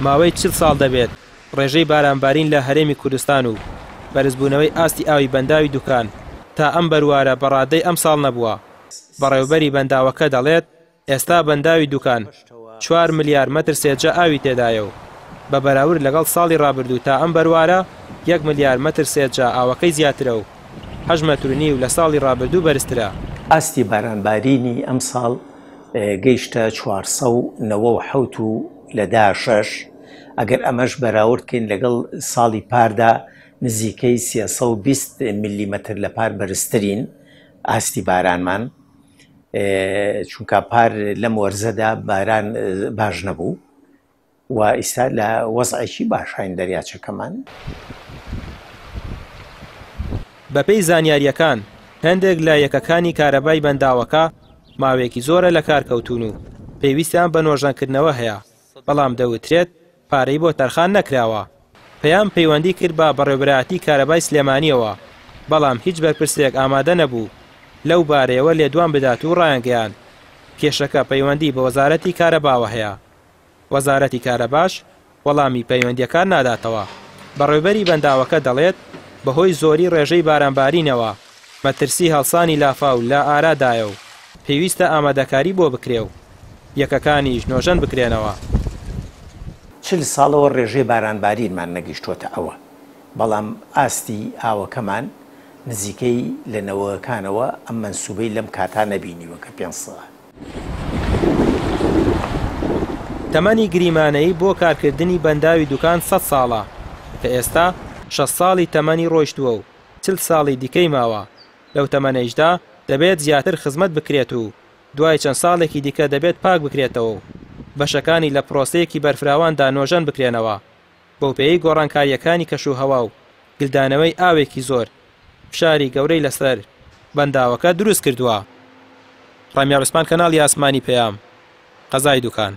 ماوەی 40 ساڵ دەبێت ڕێژەی بارانبارین لە هەرێمی کوردستان و بەرزبوونەوەی ئاستی ئاوی بەنداوی دوکان تا ئەم بەروارە بەڕادەی ئەم ساڵ نەبووە. بەڕێوەبەری بەنداوەکە دەڵێت ئێستا بەنداوی دوکان 4 ملیار مەتر سێجە ئاوی تێدایە و بە بەراورد لەگەڵ ساڵی ڕابردوو تا ئەم بەروارە 1 ملیار مەتر سێجە ئاوەکەی زیاترە و 8 مەترونی و لە ساڵی ڕابردوو بەرزترە. ئاستی بارانبارینی ئەم ساڵ گەیشتە 497 و لە 16 ئەگەر ئەمەش بەراوردکەین لەگەڵ ساڵی پاردا نزیکەی 320 میلیمەتر لە پار بەرزترین ئاستی بارانمان، چونکە پار لەم وەرزەدا باران باش نەبوو و ئێستا لە وەزعێکی باشین دەریاچەکەمان. بەپێی زانیاریەکان هەندێک لایەکەکانی کارەبای بەنداوەکە ماوەیەکی زۆرە لە کارکەوتون و پێویستیان بە نۆژانکردنەوە هەیە، بەڵام دەوترێت پارەی بۆ تەرخان نەکراوە. پێیان پەیوەندی کرد بە بەڕێوەبەرایەتی کارەبای سلێمانیەوە، بەڵام هیچ بەرپرسێک ئامادە نەبوو لەو بارەیەوە لێدوان بدات و ڕایانگەیان. کێشەکە پەیوەندی بە وەزارەتی کارەباوە هەیە. وەزارەتی کارەباش وەڵامی پەیوەندیەکان ناداتەوە. بەڕێوەبەری بەنداوەکە دەڵێت بەهۆی زۆری ڕێژەی بارانبارینەوە مەترسی هەڵسانی لافاو لە ئارادایە و پێویستە ئامادەکاری بۆ بکرێ و یەکەکانیش نۆژەن بکرێنەوە. 40 ساڵەوە ڕێژەی بارانبارینمان نەگەیشتووەتە ئەوە، بەڵام ئاستی ئاوەکەمان نزیکەی لە نەوەکانەوە ئەم مەنسوبەی لەم کاتا نەبینیوە کە 5 ساڵە. تەمەنی گریمانەیی بۆ کارکردنی بەنداوی دوکان 100 ساڵە کە ئێستا 6 ساڵی تەمەنی ڕۆیشتووە و 40 ساڵی دیکەی ماوە. لەو تەمەنەیشدا دەبێت زیاتر خزمەت بکرێت و دوای چەند ساڵێکی دیکە دەبێت پاک بکرێتەوە و بەشەکانی لە پرۆسەیەکی بەرفراواندا نۆژەن بکرێنەوە. بەو پێی گۆڕانکاریەکانی کەشوهەوا و گلدانەوەی ئاوێکی زۆر فشاری گەورەی لەسەر بەنداوەکە دروست کردووە. ڕامیار عوسمان، کەناڵی ئاسمانی پەیام، قەزای دوکان.